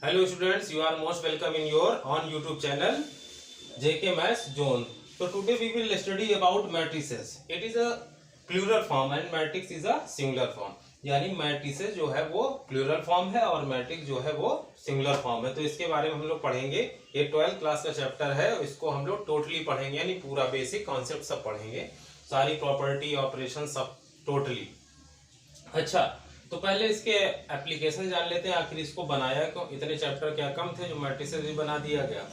Hello students, you are most welcome in your on YouTube channel JK Maths Zone. So today we will study about matrices. It is a plural form and matrix is a singular form. यानी matrices जो है वो plural form है और matrix जो है वो singular form है। तो इसके बारे में हम लोग पढ़ेंगे। ये 12th क्लास का चैप्टर है, इसको हम लोग टोटली पढ़ेंगे, यानी पूरा बेसिक कॉन्सेप्ट सब पढ़ेंगे, सारी प्रॉपर्टी ऑपरेशन सब टोटली। अच्छा, तो पहले इसके एप्लीकेशन जान लेते हैं, आखिर इसको बनाया क्यों। इतने चैप्टर क्या कम थे जो मैट्रिसेस भी बना दिया गया।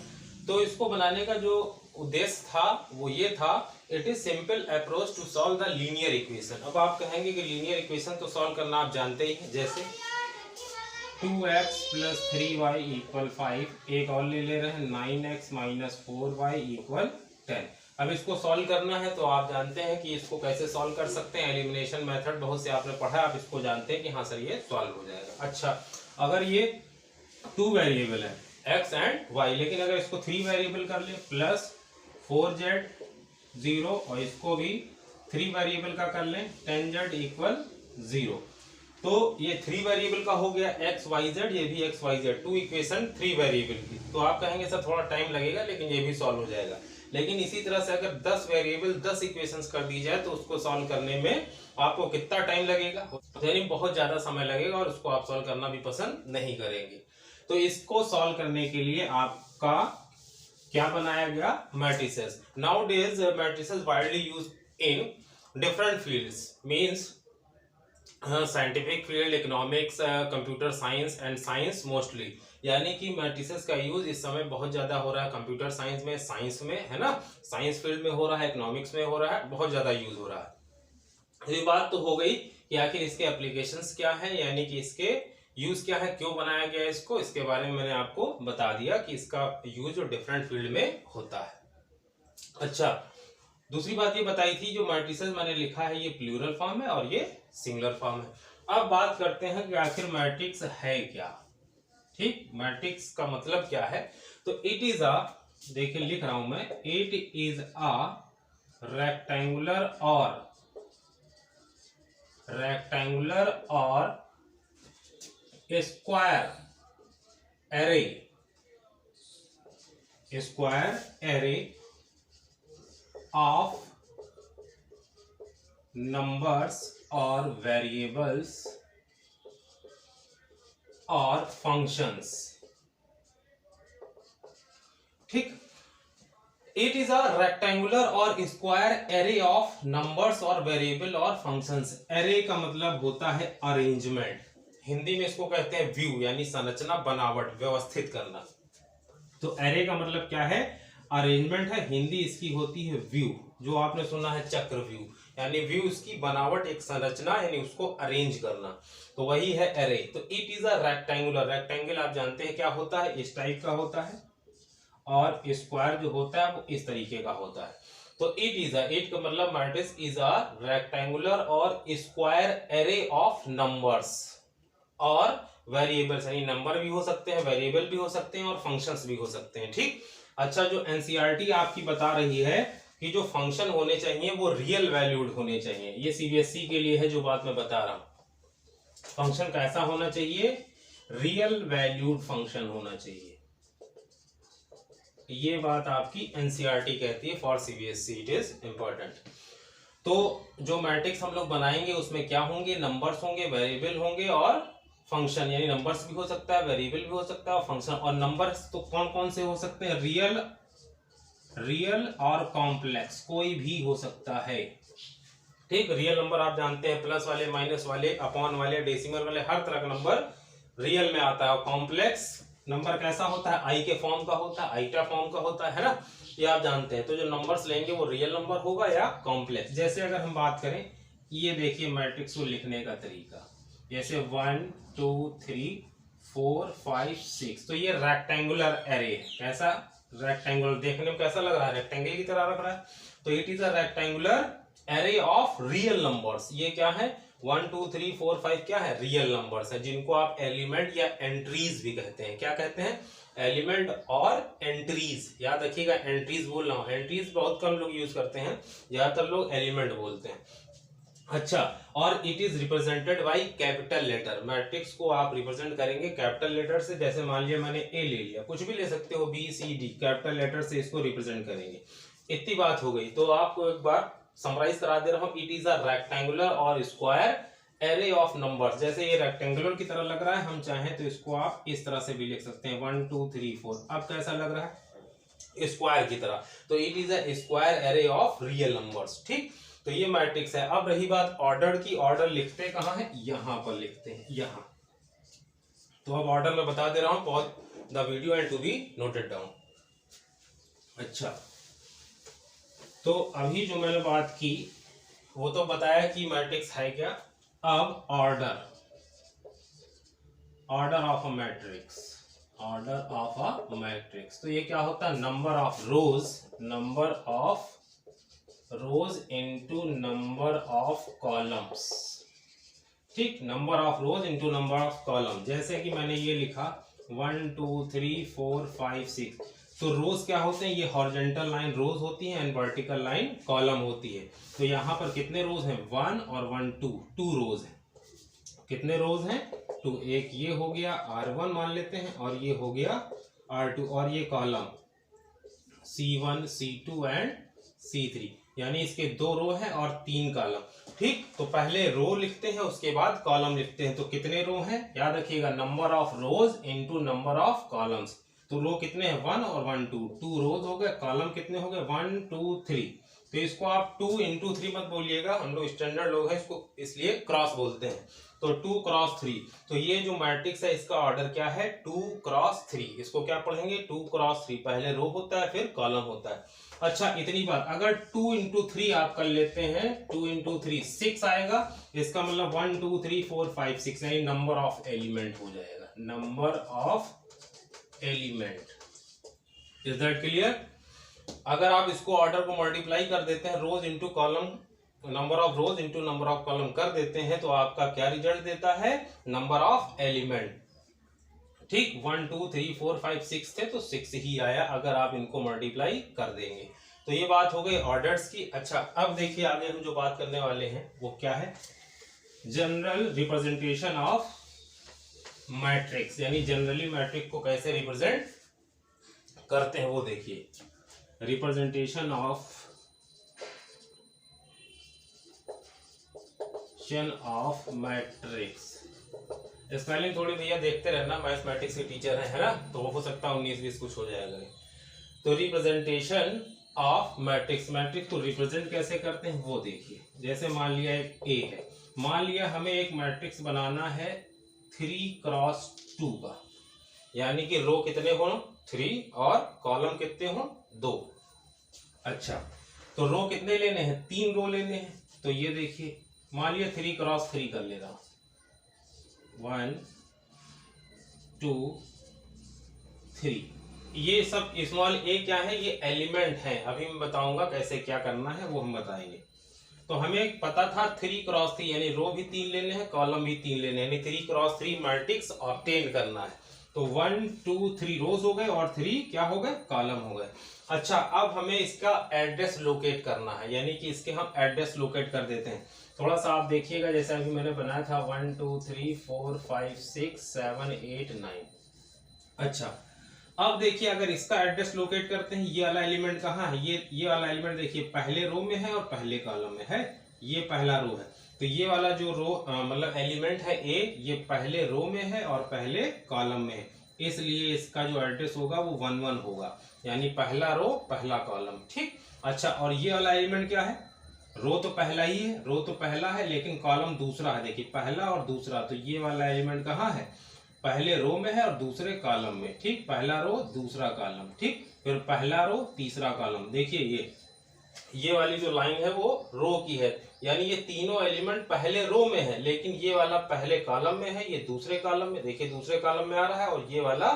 तो इसको बनाने का जो उद्देश्य था वो ये था, it is simple approach to solve the linear equation. अब आप कहेंगे कि लीनियर इक्वेशन तो सॉल्व करना आप जानते ही हैं, जैसे 2x + 3y = 5, एक और ले रहे हैं 9x - 4y = 10। अब इसको सॉल्व करना है तो आप जानते हैं कि इसको कैसे सॉल्व कर सकते हैं। एलिमिनेशन मेथड बहुत से आपने पढ़ा है, आप इसको जानते हैं कि हाँ सर ये सॉल्व हो जाएगा। अच्छा, अगर ये 2 वेरिएबल है x एंड y, लेकिन अगर इसको 3 वेरिएबल कर ले +4z 0 और इसको भी 3 वेरिएबल का कर लें 10z = 0, तो ये 3 वेरिएबल का हो गया x y z, ये भी x y z, 2 equation 3 variable की। तो आप कहेंगे सर थोड़ा टाइम लगेगा, लेकिन ये भी सॉल्व हो जाएगा। लेकिन इसी तरह से अगर 10 वेरिएबल 10 इक्वेशंस कर दी जाए तो उसको सॉल्व करने में आपको कितना टाइम लगेगा, यानी बहुत ज्यादा समय लगेगा और उसको आप सॉल्व करना भी पसंद नहीं करेंगे। तो इसको सॉल्व करने के लिए आपका क्या बनाया गया, matrices. Now days matrices widely use in different fields, means scientific field, economics, computer science and science mostly. यानी कि मैट्रिसेस का यूज इस समय बहुत ज्यादा हो रहा है कंप्यूटर साइंस में, साइंस में, है ना, साइंस फील्ड में हो रहा है, इकोनॉमिक्स में हो रहा है, बहुत ज्यादा यूज हो रहा है। ये बात तो हो गई कि आखिर इसके एप्लीकेशंस क्या है, यानी कि इसके यूज क्या है, क्यों बनाया गया इसको, इसके बारे में मैंने आपको बता दिया कि इसका यूज डिफरेंट फील्ड में होता है। अच्छा, दूसरी बात ये बताई थी, जो मैट्रिसेस मैंने लिखा है ये प्लूरल फॉर्म है और ये सिंगुलर फॉर्म है। अब बात करते हैं कि आखिर मैट्रिक्स है क्या। ठीक, मैट्रिक्स का मतलब क्या है, तो इट इज अ, देखिए लिख रहा हूं मैं, इट इज अ रेक्टेंगुलर और स्क्वायर एरे ऑफ नंबर्स और वेरिएबल्स और फंक्शंस। ठीक, इट इज अ रेक्टेंगुलर और स्क्वायर एरे ऑफ नंबर्स और वेरिएबल और फंक्शंस। एरे का मतलब होता है अरेंजमेंट, हिंदी में इसको कहते हैं व्यू, यानी संरचना, बनावट, व्यवस्थित करना। तो एरे का मतलब क्या है, अरेंजमेंट है, हिंदी इसकी होती है व्यू, जो आपने सुना है चक्र व्यू, यानी व्यू इसकी बनावट, एक संरचना, यानी उसको अरेंज करना, तो वही है एरे। तो it is a rectangular, rectangle आप जानते हैं क्या होता है, इस टाइप का होता है, और स्क्वायर जो होता है वो इस तरीके का होता है। तो इट का मतलब मैट्रिक्स इज अ रेक्टेंगुलर और स्क्वायर एरे ऑफ नंबर्स और वेरिएबल्स, यानी नंबर भी हो सकते हैं, वेरिएबल भी हो सकते हैं और फंक्शंस भी हो सकते हैं। ठीक, अच्छा, जो एनसीईआरटी आपकी बता रही है कि जो फंक्शन होने चाहिए वो रियल वैल्यूड होने चाहिए, ये सीबीएसई के लिए है जो बात मैं बता रहा हूं। फंक्शन कैसा होना चाहिए, रियल वैल्यूड फंक्शन होना चाहिए, ये बात आपकी एनसीईआरटी कहती है। For CBSE it is important. तो जो मैट्रिक्स हम लोग बनाएंगे उसमें क्या होंगे, नंबर्स होंगे, वेरिएबल होंगे और फंक्शन, यानी नंबर्स भी हो सकता है, वेरिएबल भी हो सकता है और फंक्शन। और नंबर्स तो कौन कौन से हो सकते हैं, रियल और कॉम्प्लेक्स, कोई भी हो सकता है। ठीक, रियल नंबर आप जानते हैं, प्लस वाले, माइनस वाले, अपॉन वाले, डेसिमल वाले, हर तरह का नंबर रियल में आता है। और कॉम्प्लेक्स नंबर कैसा होता है, आई के फॉर्म का होता है, आईटा फॉर्म का होता है ना, ये आप जानते हैं। तो जो नंबर्स लेंगे वो रियल नंबर होगा या कॉम्प्लेक्स। जैसे अगर हम बात करें, ये देखिए मैट्रिक्स को लिखने का तरीका, जैसे 1 2 3 4 5 6, तो ये रेक्टेंगुलर एरे है। कैसा, रेक्टेंगुलर, देखने में कैसा लग रहा है, रेक्टेंगल की तरह लग रहा है। तो it is a rectangular array of real numbers. ये क्या है, 1 2 3 4 5 क्या है, रियल नंबर्स है, जिनको आप एलिमेंट या एंट्रीज भी कहते हैं। क्या कहते हैं, एलिमेंट और एंट्रीज। याद रखिएगा, एंट्रीज बोल रहा हूं, एंट्रीज बहुत कम लोग यूज करते हैं, ज्यादातर लोग एलिमेंट बोलते हैं। अच्छा, और it is represented by capital letter. Matrix को आप रिप्रेजेंट करेंगे कैपिटल लेटर से। जैसे मान लिया मैंने ए ले लिया, कुछ भी ले सकते हो, B C D, capital letter से इसको रिप्रेजेंट करेंगे। इतनी बात हो गई। तो आपको एक बार समराइज करा दे रहा हूं। इट इज अ रेक्टेंगुलर और स्क्वायर एरे ऑफ नंबर्स। जैसे ये रेक्टेंगुलर की तरह लग रहा है, हम चाहें तो इसको आप इस तरह से भी लिख सकते हैं 1 2 3 4। अब कैसा लग रहा है? स्क्वायर की तरह। तो it is a square array of real numbers. ठीक, तो ये मैट्रिक्स है। अब रही बात ऑर्डर की, ऑर्डर लिखते कहाँ है? यहां पर लिखते हैं, यहां। तो अब ऑर्डर मैं बता दे रहा हूं, pause the video and to be noted down. अच्छा, तो अभी जो मैंने बात की वो तो बताया कि मैट्रिक्स है क्या। अब order, order of a matrix, order of a matrix. तो ये क्या होता है? Number of rows, number of rows into number of columns. ठीक, number of rows into number of column. जैसे कि मैंने ये लिखा 1 2 3 4 5 6। तो रोज क्या होते हैं? ये हॉरिजॉन्टल लाइन रोज होती है एंड वर्टिकल लाइन कॉलम होती है। तो यहाँ पर कितने रोज हैं? 1 और 1 2, 2 रोज हैं। कितने रोज हैं? 2। एक ये हो गया R1 मान लेते हैं, और ये हो गया R2, और ये column C1 C2 and C3, यानी इसके 2 रो हैं और 3 कॉलम। ठीक, तो पहले रो लिखते हैं, उसके बाद कॉलम लिखते हैं। तो कितने रो हैं? याद रखिएगा, number of rows into number of columns. तो रो कितने हैं? 1 और 1 2, 2 रोज हो गए। कॉलम कितने हो गए? 1 2 3। तो इसको आप 2 इंटू 3 मत बोलिएगा, हम लोग स्टैंडर्ड लोग हैं, इसको इसलिए क्रॉस बोलते हैं। तो 2 क्रॉस 3। तो ये जो मैट्रिक्स है इसका ऑर्डर क्या है? 2 क्रॉस 3। इसको क्या पढ़ेंगे? 2 क्रॉस 3। पहले रो होता है, फिर कॉलम होता है। अच्छा, इतनी बात। अगर 2 इंटू 3 आप कर लेते हैं, 2 इंटू 3 6 आएगा। इसका मतलब 1 2 3 4 5 6, यानी नंबर ऑफ एलिमेंट हो जाएगा, number of element. Is that clear? अगर आप इसको ऑर्डर को मल्टीप्लाई कर देते हैं, rows into column, number of rows into number of column कर देते हैं, तो आपका क्या रिजल्ट देता है? Number of element. ठीक, 1 2 3 4 5 6 थे, तो 6 ही आया अगर आप इनको मल्टीप्लाई कर देंगे। तो ये बात हो गई ऑर्डर्स की। अच्छा, अब देखिए आगे हम जो बात करने वाले हैं वो क्या है? जनरल रिप्रेजेंटेशन ऑफ मैट्रिक्स, यानी जनरली मैट्रिक्स को कैसे रिप्रेजेंट करते हैं वो देखिए। Representation of matrix. स्पेलिंग थोड़ी भैया देखते रहना, मैथमेटिक्स के टीचर है ना, तो वो हो सकता है 19-20 कुछ हो जाएगा। तो रिप्रेजेंटेशन ऑफ मैट्रिक्स, मैट्रिक्स को रिप्रेजेंट कैसे करते हैं वो देखिए। जैसे मान लिया एक ए है, मान लिया हमें एक मैट्रिक्स बनाना है 3 क्रॉस 2 का, यानी कि रो कितने हो? 3 और कॉलम कितने हो? 2। अच्छा, तो रो कितने लेने हैं? 3 रो लेने हैं। तो ये देखिए, मान लिया 3 क्रॉस 3 कर ले रहा हूं, 1 2 3। ये सब स्मॉल ए क्या है? ये एलिमेंट है। अभी मैं बताऊंगा कैसे क्या करना है, वो हम बताएंगे। तो हमें पता था 3 क्रॉस 3, यानी रो भी 3 लेने हैं, कॉलम भी 3 लेने हैं, यानी 3 क्रॉस 3 मैट्रिक्स ऑब्टेन करना है। तो 1 2 3 रोज हो गए और 3 क्या हो गए? कॉलम हो गए। अच्छा, अब हमें इसका एड्रेस लोकेट करना है, यानी कि इसके हम एड्रेस लोकेट कर देते हैं। थोड़ा सा आप देखिएगा, जैसे अभी मैंने बनाया था 1 2 3 4 5 6 7 8 9। अच्छा, अब देखिए अगर इसका एड्रेस लोकेट करते हैं, ये वाला एलिमेंट कहाँ है? ये वाला एलिमेंट देखिए पहले रो में है और पहले कॉलम में है। ये पहला रो है, तो ये वाला जो रो मतलब एलिमेंट है ए, ये पहले रो में है और पहले कॉलम में है, इसलिए इसका जो एड्रेस होगा वो 1 1 होगा, यानी पहला रो पहला कॉलम। ठीक। अच्छा, और ये वाला एलिमेंट क्या है? रो तो पहला ही है, रो तो पहला है, लेकिन कॉलम दूसरा है। देखिए पहला और दूसरा, तो ये वाला एलिमेंट कहाँ है? पहले रो में है और दूसरे कॉलम में। ठीक, पहला रो दूसरा कॉलम। ठीक, फिर पहला रो तीसरा कॉलम। देखिए ये वाली जो लाइन है वो रो की है, यानी ये तीनों एलिमेंट पहले रो में है, लेकिन ये वाला पहले कॉलम में है, ये दूसरे कॉलम में। देखिए दूसरे कॉलम में आ रहा है और ये वाला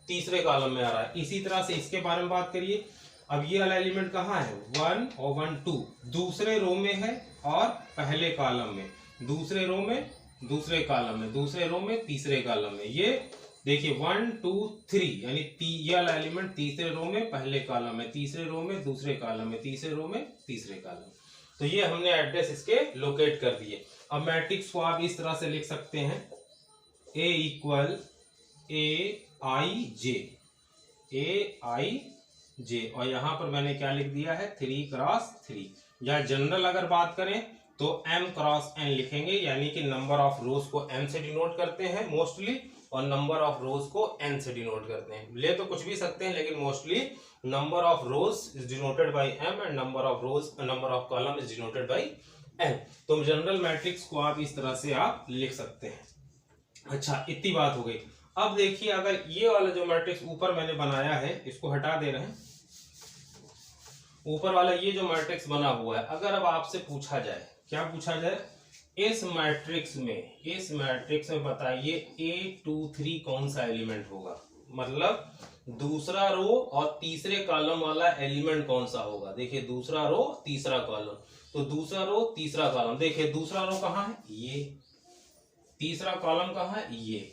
तीसरे कॉलम में आ रहा है। इसी तरह से इसके बारे में बात करिए। अब ये वाला एलिमेंट कहाँ है? 1 और 1 2 दूसरे रो में है और पहले कॉलम में, दूसरे रो में दूसरे कॉलम में, दूसरे रो में तीसरे कॉलम में। ये देखिए 1 2 3, यानी ये वाला एलिमेंट तीसरे रो में पहले कॉलम में, तीसरे रो में दूसरे कॉलम में, तीसरे रो में तीसरे कॉलम। तो ये हमने एड्रेस इसके लोकेट कर दिए। अब मैट्रिक्स को आप इस तरह से लिख सकते हैं, A इक्वल AIJ, AIJ, और यहाँ पर मैंने क्या लिख दिया है 3x3। या जनरल अगर बात करें तो m क्रॉस n लिखेंगे, यानी कि नंबर ऑफ रोज को m से डिनोट करते हैं मोस्टली, और नंबर ऑफ रोज को n से डिनोट करते हैं। ले तो कुछ भी सकते हैं, लेकिन mostly number of rose is denoted by m and number of column is denoted by n। तो जनरल मैट्रिक्स को आप इस तरह से आप लिख सकते हैं। अच्छा, इतनी बात हो गई। अब देखिए, अगर ये वाला जो मैट्रिक्स ऊपर मैंने बनाया है, इसको हटा दे रहे हैं, ऊपर वाला ये जो मैट्रिक्स बना हुआ है, अगर अब आपसे पूछा जाए, क्या पूछा जाए, इस मैट्रिक्स में बताइए A23 कौन सा एलिमेंट होगा, मतलब दूसरा रो और तीसरे कॉलम वाला एलिमेंट कौन सा होगा। देखिए, दूसरा रो तीसरा कॉलम, तो दूसरा रो तीसरा कॉलम, देखिए दूसरा रो कहाँ है, ये, तीसरा कॉलम कहाँ है, ये।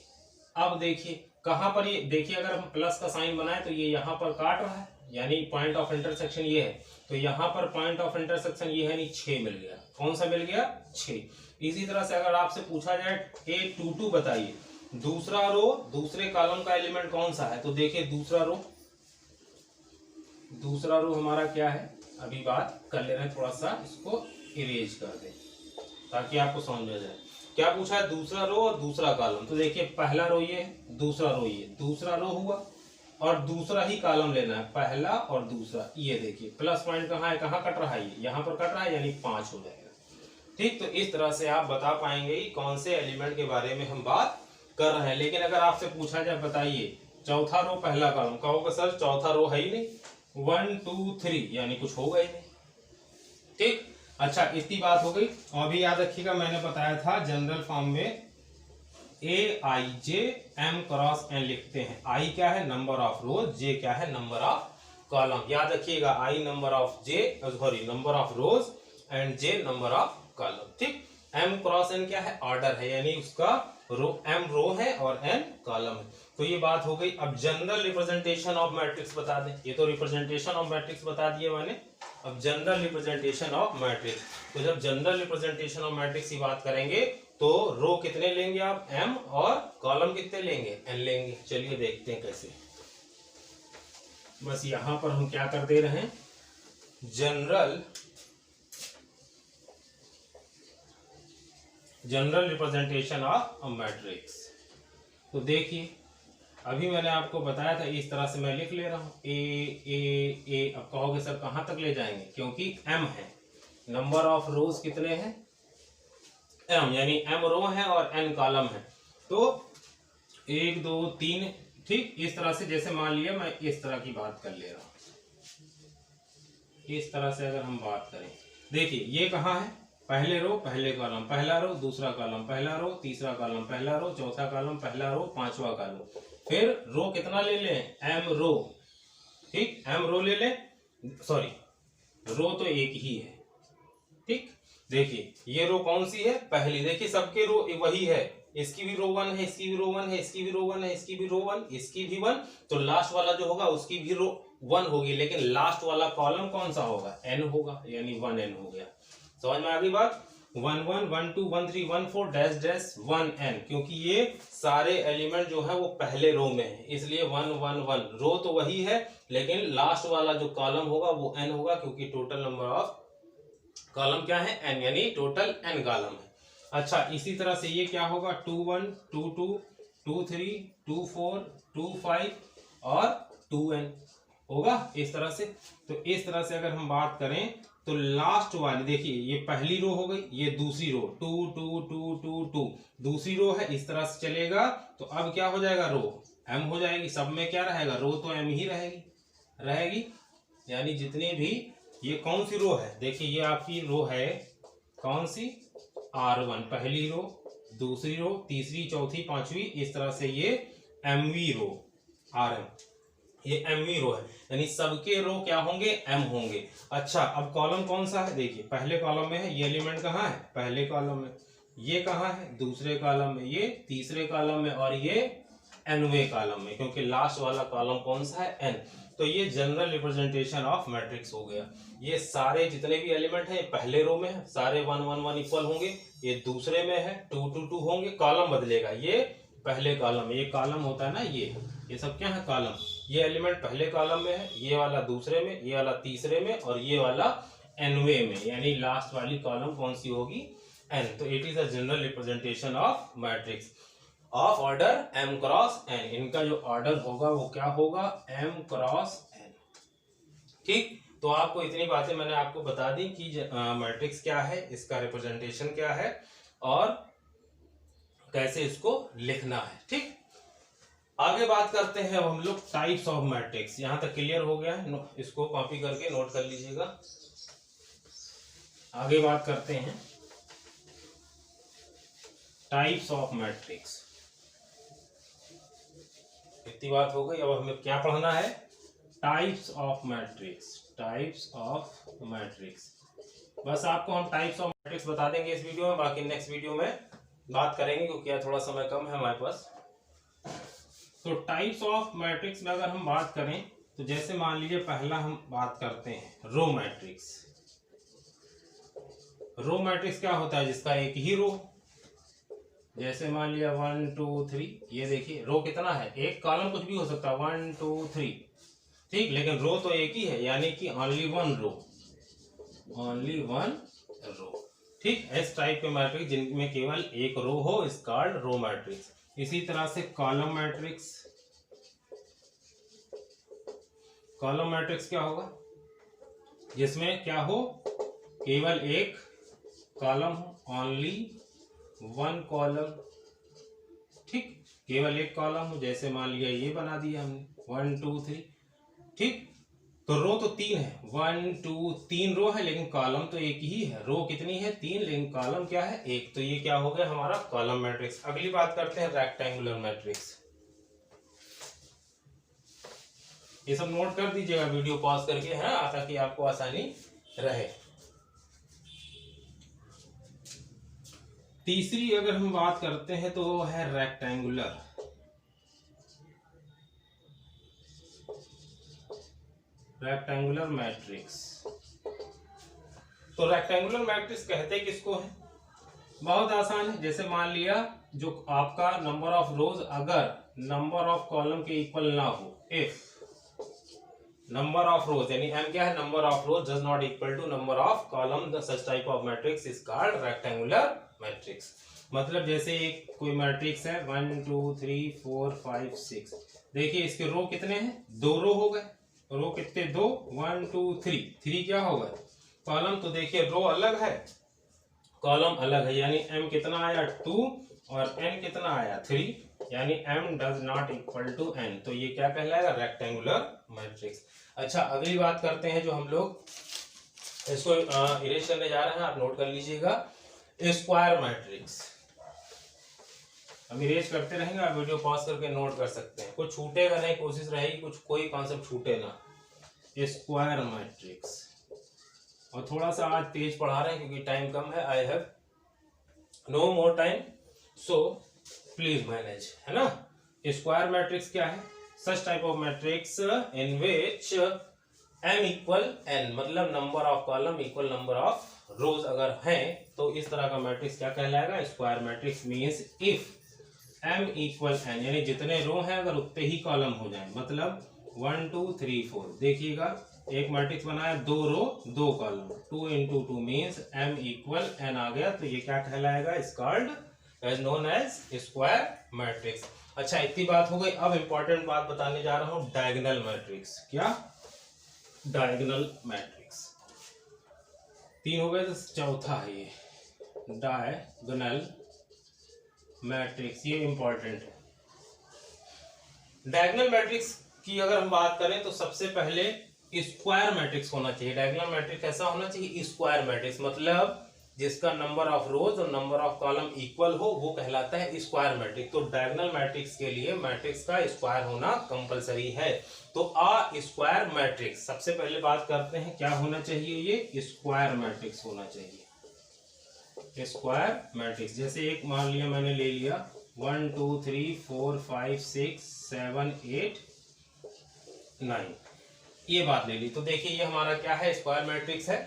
अब देखिए कहां पर, ये देखिए अगर हम प्लस का साइन बनाए तो ये यहाँ पर काट रहा है, यानी पॉइंट ऑफ इंटरसेक्शन ये है, तो यहाँ पर पॉइंट ऑफ इंटरसेक्शन ये है, यानी 6 मिल गया। कौन सा मिल गया, 6। इसी तरह से अगर आपसे पूछा जाए A22 बताइए दूसरा रो दूसरे कॉलम का एलिमेंट कौन सा है, तो देखिए दूसरा रो हमारा क्या है, अभी बात कर ले रहे हैं, थोड़ा सा इसको इरेज कर दे ताकि आपको समझ में जाए। क्या पूछा है, दूसरा रो और दूसरा कॉलम, तो देखिए पहला रो ये, दूसरा रो ये, दूसरा रो हुआ, और दूसरा ही कॉलम लेना है, पहला और दूसरा। ये देखिए प्लस पॉइंट कहाँ है, कहाँ कट रहा है, ये यहाँ पर कट रहा है, यानी 5 हो जाएगा। ठीक, तो इस तरह से आप बता पाएंगे कि कौन से एलिमेंट के बारे में हम बात कर रहे हैं। लेकिन अगर आपसे पूछा जाए बताइए चौथा रो पहला कॉलम, कहोगे सर चौथा रो है ही नहीं, 1 2 3, यानी कुछ होगा ही नहीं। ठीक, अच्छा, इतनी बात हो गई। और भी याद रखिएगा, मैंने बताया था जनरल फॉर्म में AIJ M क्रॉस n लिखते हैं। I क्या है, नंबर ऑफ रोज, J क्या है, नंबर ऑफ कॉलम। याद रखिएगा, I number of rose and J number of column. ठीक, M क्रॉस n क्या है, ऑर्डर है, यानी उसका M रो है और n कॉलम है। तो ये बात हो गई। अब जनरल रिप्रेजेंटेशन ऑफ मैट्रिक्स बता दें, ये तो रिप्रेजेंटेशन ऑफ मैट्रिक्स बता दिए मैंने। अब जनरल रिप्रेजेंटेशन ऑफ मैट्रिक्स, तो जब जनरल रिप्रेजेंटेशन ऑफ मैट्रिक्स की बात करेंगे तो रो कितने लेंगे आप, m, और कॉलम कितने लेंगे, n लेंगे। चलिए देखते हैं कैसे। बस यहां पर हम क्या कर दे रहे हैं, जनरल रिप्रेजेंटेशन ऑफ मैट्रिक्स। तो देखिए, अभी मैंने आपको बताया था, इस तरह से मैं लिख ले रहा हूं A। अब कहोगे सर कहां तक ले जाएंगे, क्योंकि m है, नंबर ऑफ रोज कितने हैं, m, यानी m रो है और n कॉलम है, तो 1 2 3। ठीक, इस तरह से, जैसे मान लिया मैं इस तरह की बात कर ले रहा हूं, इस तरह से अगर हम बात करें, देखिए ये कहाँ है, पहले रो पहले कॉलम, पहला रो दूसरा कॉलम, पहला रो तीसरा कॉलम, पहला रो चौथा कॉलम, पहला रो पांचवा कॉलम। फिर रो कितना ले लें, m रो। ठीक, m रो ले लें, सॉरी रो तो एक ही है। ठीक, देखिए ये रो कौन सी है, पहली। देखिए सबके रो वही है, इसकी भी रो 1 है, इसकी भी रो 1 है, इसकी भी रो 1 है, इसकी भी रो 1, इसकी भी 1, तो लास्ट वाला जो होगा उसकी भी रो 1 होगी, लेकिन लास्ट वाला कॉलम कौन सा होगा, n होगा, यानी 1n हो गया। समझ में आ गई बात। 1 1 1 2 1 3 1 4 डैश डैश 1n, क्योंकि ये सारे एलिमेंट जो है वो पहले रो में है, इसलिए 1 1 1। रो तो वही है, लेकिन लास्ट वाला जो कॉलम होगा वो n होगा, क्योंकि टोटल नंबर ऑफ कॉलम क्या है, n, यानी टोटल n कॉलम है। अच्छा, इसी तरह से ये क्या होगा, 2 1 2 2 2 3 2 4 2 5 और 2n होगा, इस तरह से। तो इस तरह से अगर हम बात करें तो लास्ट वाली, देखिए ये पहली रो हो गई, ये दूसरी रो 2 2 2 2 2 दूसरी रो है, इस तरह से चलेगा। तो अब क्या हो जाएगा, रो m हो जाएगी, सब में क्या रहेगा, रो तो m ही रहेगी, यानी जितनी भी, ये कौन सी रो है, देखिए ये आपकी रो है कौन सी, R1, पहली रो दूसरी रो तीसरी चौथी पांचवी, इस तरह से ये mv रो, Rm, ये mv रो है, यानी सबके रो क्या होंगे, m होंगे। अच्छा, अब कॉलम कौन सा है, देखिए पहले कॉलम में है, ये एलिमेंट कहाँ है, पहले कॉलम में, ये कहाँ है, दूसरे कॉलम में, ये तीसरे कॉलम में, और ये nवें कॉलम में, क्योंकि लास्ट वाला कॉलम कौन सा है, n। तो ये जनरल रिप्रेजेंटेशन ऑफ मैट्रिक्स हो गया। ये सारे जितने भी एलिमेंट हैं पहले रो में है, सारे 1 1 1 इक्वल होंगे। ये दूसरे में है 2 2 2 होंगे, कॉलम बदलेगा। ये पहले कॉलम, ये कॉलम होता है ना, ये सब क्या है, कॉलम। ये एलिमेंट पहले कॉलम में है, ये वाला दूसरे में, ये वाला तीसरे में, और ये वाला nवें में, यानी लास्ट वाली कॉलम कौन सी होगी, n। तो it is a general representation of matrix of order m cross n। इनका जो ऑर्डर होगा वो क्या होगा, m क्रॉस n। ठीक, तो आपको इतनी बातें मैंने आपको बता दी कि मैट्रिक्स क्या है, इसका रिप्रेजेंटेशन क्या है, और कैसे इसको लिखना है। ठीक, आगे बात करते हैं अब हम लोग टाइप्स ऑफ मैट्रिक्स। यहां तक क्लियर हो गया है, इसको कॉपी करके नोट कर लीजिएगा। आगे बात करते हैं टाइप्स ऑफ मैट्रिक्स। इतनी बात हो गई, अब हमें क्या पढ़ना है, types of matrix. Types of matrix, बस आपको हम टाइप्स ऑफ मैट्रिक्स बता देंगे इस वीडियो में, बाकी नेक्स्ट वीडियो में बात करेंगे, क्योंकि थोड़ा समय कम है हमारे पास। तो टाइप्स ऑफ मैट्रिक्स में अगर हम बात करें तो जैसे मान लीजिए पहला हम बात करते हैं रो मैट्रिक्स। रो मैट्रिक्स क्या होता है, जिसका एक ही रो, जैसे मान लिया 1 2 3, ये देखिए रो कितना है, एक कॉलम कुछ भी हो सकता है 1 2 3, ठीक, लेकिन रो तो एक ही है, यानी कि ओनली वन रो, ओनली वन रो। ठीक, इस टाइप के मैट्रिक्स जिनमें केवल एक रो हो इज कॉल्ड रो मैट्रिक्स। इसी तरह से कॉलम मैट्रिक्स। कॉलम मैट्रिक्स क्या होगा, जिसमें क्या हो, केवल एक कॉलम हो, ओनली वन कॉलम। ठीक, केवल एक कॉलम हो, जैसे मान लिया ये बना दिया हमने 1 2 3। ठीक, तो रो तो 3 है, 1 2 3 रो है, लेकिन कॉलम तो एक ही है। रो कितनी है, 3, लेकिन कॉलम क्या है, एक। तो ये क्या हो गया हमारा कॉलम मैट्रिक्स। अगली बात करते हैं रेक्टेंगुलर मैट्रिक्स। ये सब नोट कर दीजिएगा वीडियो पॉज करके, है, ताकि आपको आसानी रहे। तीसरी अगर हम बात करते हैं तो वो है रेक्टेंगुलर। Rectangular matrix. तो रेक्टेंगुलर मैट्रिक्स कहते किसको है, बहुत आसान है। जैसे मान लिया जो आपका नंबर ऑफ रोज अगर नंबर ऑफ कॉलम के इक्वल ना हो, इफ नंबर ऑफ रोज, यानी m क्या है, number of rows does not equal to number of column, the such type of matrix is called rectangular matrix. मतलब जैसे एक कोई मैट्रिक्स है 1 2 3 4 5 6, देखिए इसके रो कितने हैं, 2 रो हो गए। रो कितने, 2, 1 2 3, 3 क्या होगा, कॉलम। तो देखिए रो अलग है, कॉलम अलग है, यानी m कितना आया 2 और n कितना आया 3, यानी m does not equal to n। तो ये क्या कहलाएगा, रेक्टेंगुलर मैट्रिक्स। अच्छा, अगली बात करते हैं जो हम लोग इसको इरेज करने जा रहे हैं, आप नोट कर लीजिएगा, स्क्वायर मैट्रिक्स। हम इरेज करते रहेंगे, आप वीडियो पॉज करके नोट कर सकते हैं, कुछ छूटेगा नहीं, कोशिश रहेगी कुछ कोई कॉन्सेप्ट छूटे ना। स्क्वायर मैट्रिक्स, और थोड़ा सा आज तेज पढ़ा रहे हैं क्योंकि टाइम कम है, I have no more time, so please manage, है ना। स्क्वायर मैट्रिक्स क्या है, such type of matrix in which m equal n, मतलब number of column equal number of rows अगर हैं, तो इस तरह का मैट्रिक्स क्या कहलाएगा, square matrix. Means if m equal n, यानी जितने रो हैं अगर उतने ही कॉलम हो जाए, मतलब 1 2 3 4, देखिएगा एक मैट्रिक्स बनाया, 2 row 2 column, 2 into 2 means m equal n आ गया, तो ये क्या कहलाएगा, is called as known as square matrix. अच्छा, इतनी बात हो गई। अब इंपॉर्टेंट बात बताने जा रहा हूं, डायगोनल मैट्रिक्स। क्या, डायगोनल मैट्रिक्स। 3 हो गए, तो चौथा है ये डायगोनल मैट्रिक्स, ये इंपॉर्टेंट है। डायगोनल मैट्रिक्स की अगर हम बात करें तो सबसे पहले स्क्वायर मैट्रिक्स होना चाहिए। डायगोनल मैट्रिक्स ऐसा होना चाहिए स्क्वायर मैट्रिक्स, मतलब जिसका नंबर ऑफ रोज और नंबर ऑफ कॉलम इक्वल हो, वो कहलाता है स्क्वायर मैट्रिक्स। तो डायगोनल मैट्रिक्स के लिए मैट्रिक्स का स्क्वायर होना कंपलसरी है। तो स्क्वायर मैट्रिक्स, सबसे पहले बात करते हैं क्या होना चाहिए, ये स्क्वायर मैट्रिक्स होना चाहिए। स्क्वायर मैट्रिक्स, जैसे एक मान लिया मैंने ले लिया 1 2 3 4 5 6 7 8 9, ये बात ले ली। तो देखिए ये हमारा क्या है, स्क्वायर मैट्रिक्स है।